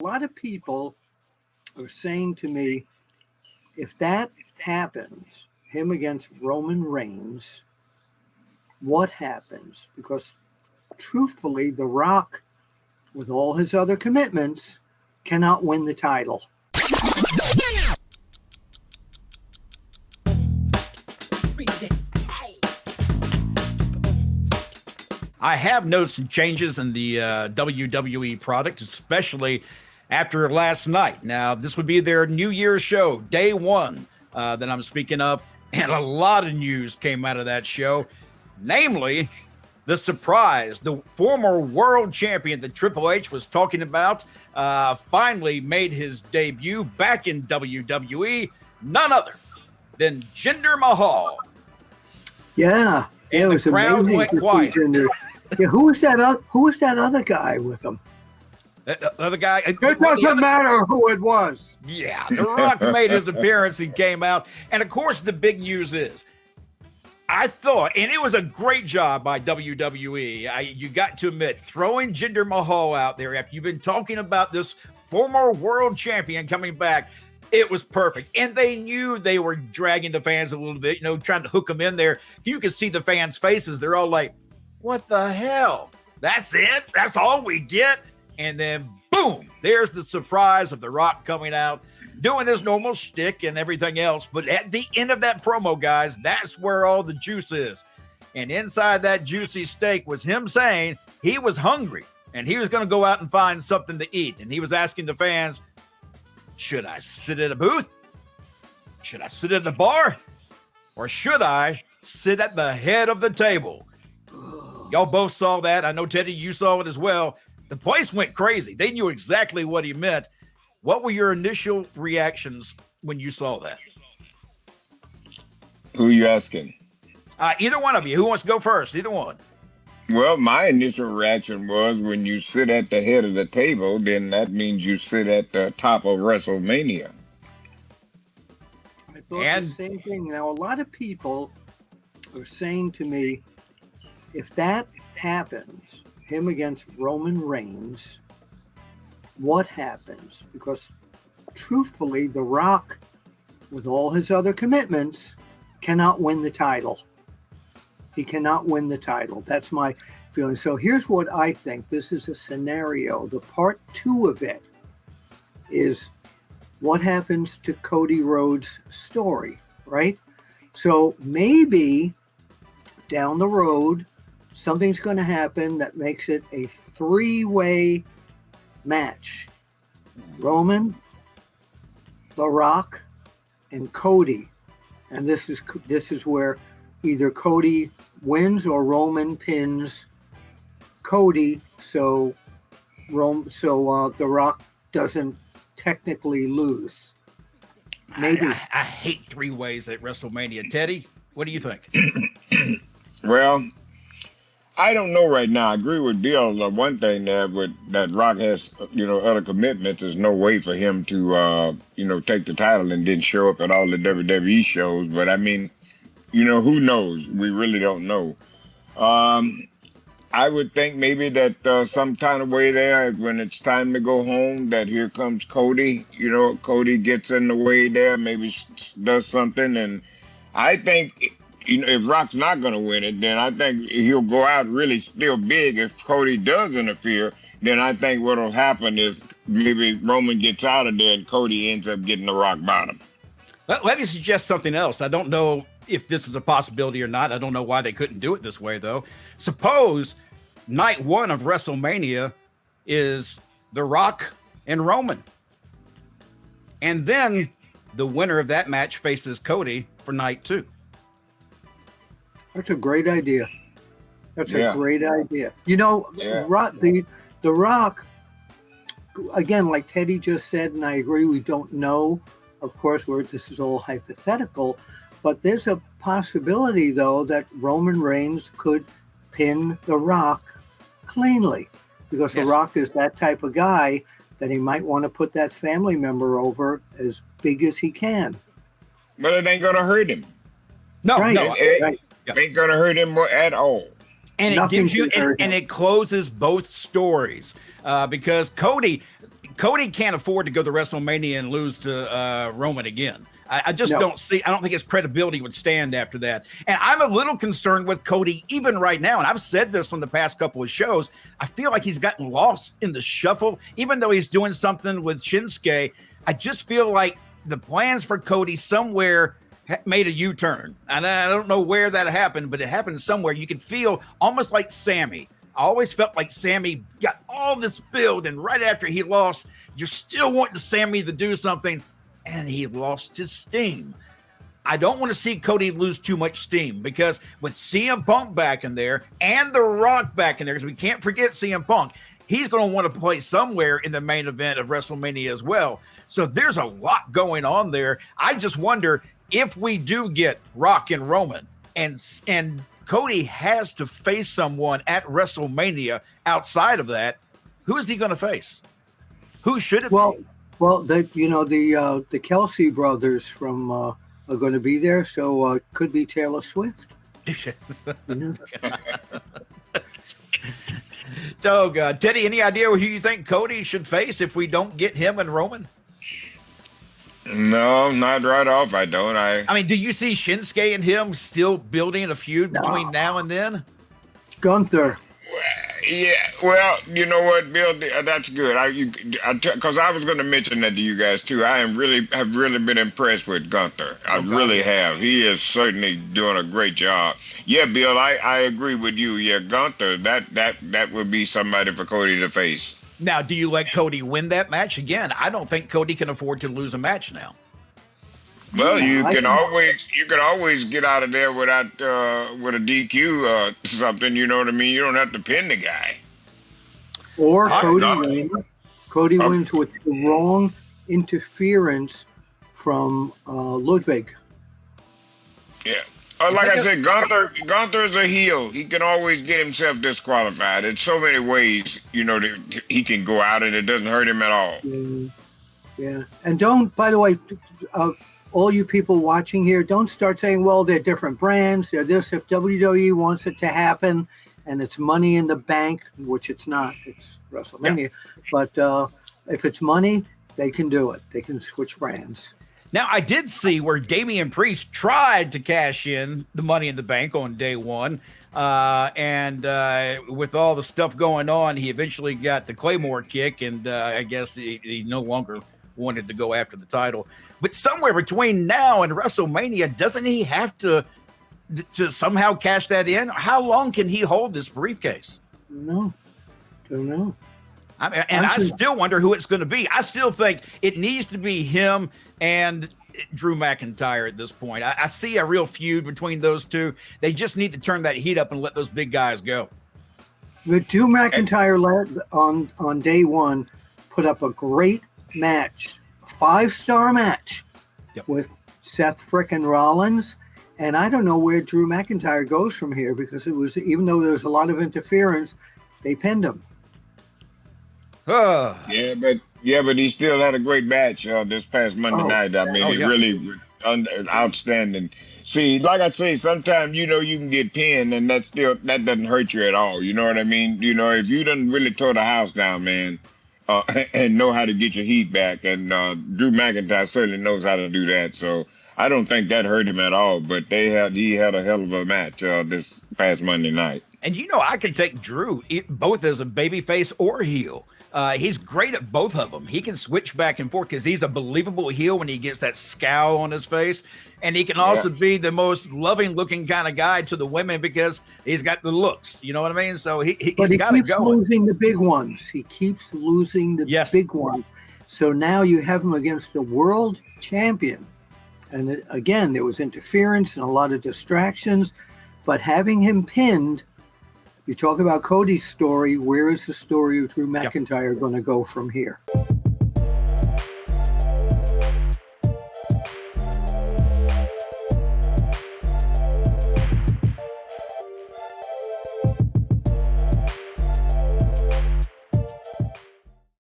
A lot of people are saying to me, if that happens, him against Roman Reigns, what happens? Because truthfully, The Rock, with all his other commitments, cannot win the title. I have noticed some changes in the WWE product, especially after last night. Now, this would be their New Year's show, day one, that I'm speaking of, and a lot of news came out of that show, namely the surprise. The former world champion that Triple H was talking about finally made his debut back in WWE, none other than Jinder Mahal. Yeah, it was crowd amazing went to see quiet. Jinder. Yeah, who was that other guy with him? The other guy. It doesn't matter who it was. Yeah, The Rock made his appearance and came out. And of course, the big news is, I thought, and it was a great job by WWE, you got to admit, throwing Jinder Mahal out there after you've been talking about this former world champion coming back. It was perfect. And they knew they were dragging the fans a little bit, trying to hook them in there. You could see the fans' faces. They're all like, what the hell? That's it? That's all we get? And then, boom, there's the surprise of The Rock coming out, doing his normal shtick and everything else. But at the end of that promo, guys, that's where all the juice is. And inside that juicy steak was him saying he was hungry and he was going to go out and find something to eat. And he was asking the fans, should I sit at a booth? Should I sit at the bar? Or should I sit at the head of the table? Y'all both saw that. I know, Teddy, you saw it as well. The place went crazy. They knew exactly what he meant. What were your initial reactions when you saw that? Who you asking? Either one of you. Who wants to go first? Either one. Well, my initial reaction was when you sit at the head of the table, then that means you sit at the top of WrestleMania. I thought the same thing. Now, a lot of people are saying to me, if that happens, him against Roman Reigns, what happens? Because truthfully, The Rock, with all his other commitments, cannot win the title. He cannot win the title. That's my feeling. So here's what I think. This is a scenario. The part two of it is what happens to Cody Rhodes' story, right? So maybe down the road, something's going to happen that makes it a three-way match. Roman, The Rock, and Cody. And this is where either Cody wins or Roman pins Cody, so The Rock doesn't technically lose. Maybe. I hate three ways at WrestleMania. Teddy, what do you think? Well, I don't know right now. I agree with Bill. One thing that Rock has, other commitments. There's no way for him to, take the title and then show up at all the WWE shows. But I mean, who knows? We really don't know. I would think maybe that some kind of way there, when it's time to go home, that here comes Cody. Cody gets in the way there, maybe does something. And I think, if Rock's not going to win it, then I think he'll go out really still big. If Cody does interfere, then I think what will happen is maybe Roman gets out of there and Cody ends up getting the rock bottom. Let me suggest something else. I don't know if this is a possibility or not. I don't know why they couldn't do it this way, though. Suppose night one of WrestleMania is The Rock and Roman. And then the winner of that match faces Cody for night two. That's a great idea. That's a great idea. The Rock, again, like Teddy just said, and I agree, we don't know, of course, this is all hypothetical, but there's a possibility, though, that Roman Reigns could pin The Rock cleanly, because The Rock is that type of guy that he might want to put that family member over as big as he can. But it ain't going to hurt him. No, right, no. Right. Ain't going to hurt him at all. And it gives you, and it closes both stories because Cody Cody can't afford to go to WrestleMania and lose to Roman again. I just don't think his credibility would stand after that. And I'm a little concerned with Cody even right now. And I've said this from the past couple of shows. I feel like he's gotten lost in the shuffle, even though he's doing something with Shinsuke. I just feel like the plans for Cody somewhere made a U-turn. And I don't know where that happened, but it happened somewhere. You could feel almost like Sammy. I always felt like Sammy got all this build, and right after he lost, you're still wanting Sammy to do something, and he lost his steam. I don't want to see Cody lose too much steam, because with CM Punk back in there and The Rock back in there, because we can't forget CM Punk, he's going to want to play somewhere in the main event of WrestleMania as well. So there's a lot going on there. I just wonder if we do get Rock and Roman, and Cody has to face someone at WrestleMania outside of that, who is he going to face? Who should it be? Well, the Kelsey brothers from are going to be there, so could be Taylor Swift. Oh God, Teddy, any idea who you think Cody should face if we don't get him and Roman? No, not right off. I don't. I mean, do you see Shinsuke and him still building a feud between now and then? Gunther. Yeah, well, you know what, Bill? That's good. Because I was going to mention that to you guys too. I have really been impressed with Gunther. I really have. He is certainly doing a great job. Yeah, Bill, I agree with you. Yeah, Gunther, that would be somebody for Cody to face. Now, do you let Cody win that match? Again, I don't think Cody can afford to lose a match now. Well, you can always get out of there without with a DQ something. You know what I mean? You don't have to pin the guy. Or Cody wins with the wrong interference from Ludwig. Yeah. Like I said, Gunther's a heel. He can always get himself disqualified. In so many ways, he can go out and it doesn't hurt him at all. Yeah. And don't, by the way, all you people watching here, don't start saying, well, they're different brands. They're this. If WWE wants it to happen and it's money in the bank, which it's not, it's WrestleMania. Yeah. But if it's money, they can do it. They can switch brands. Now, I did see where Damian Priest tried to cash in the Money in the Bank on day one. And with all the stuff going on, he eventually got the Claymore kick, and I guess he no longer wanted to go after the title. But somewhere between now and WrestleMania, doesn't he have to somehow cash that in? How long can he hold this briefcase? No, don't know. I still wonder who it's going to be. I still think it needs to be him and Drew McIntyre at this point. I see a real feud between those two. They just need to turn that heat up and let those big guys go. But Drew McIntyre on day one put up a great match, a 5-star match with Seth frickin' Rollins. And I don't know where Drew McIntyre goes from here, because it was, even though there was a lot of interference, they pinned him. Yeah, but he still had a great match this past Monday night. I mean, really outstanding. See, like I say, sometimes you can get pinned, and that doesn't hurt you at all. You know what I mean? If you done really tore the house down, man, and know how to get your heat back, and Drew McIntyre certainly knows how to do that. So I don't think that hurt him at all. But he had a hell of a match this past Monday night. And I could take Drew both as a babyface or heel. He's great at both of them. He can switch back and forth because he's a believable heel when he gets that scowl on his face. And he can also be the most loving-looking kind of guy to the women because he's got the looks. You know what I mean? So he's got it going. He keeps losing the big ones. He keeps losing the big ones. So now you have him against the world champion. And again, there was interference and a lot of distractions. But having him pinned, you talk about Cody's story. Where is the story of Drew McIntyre going to go from here?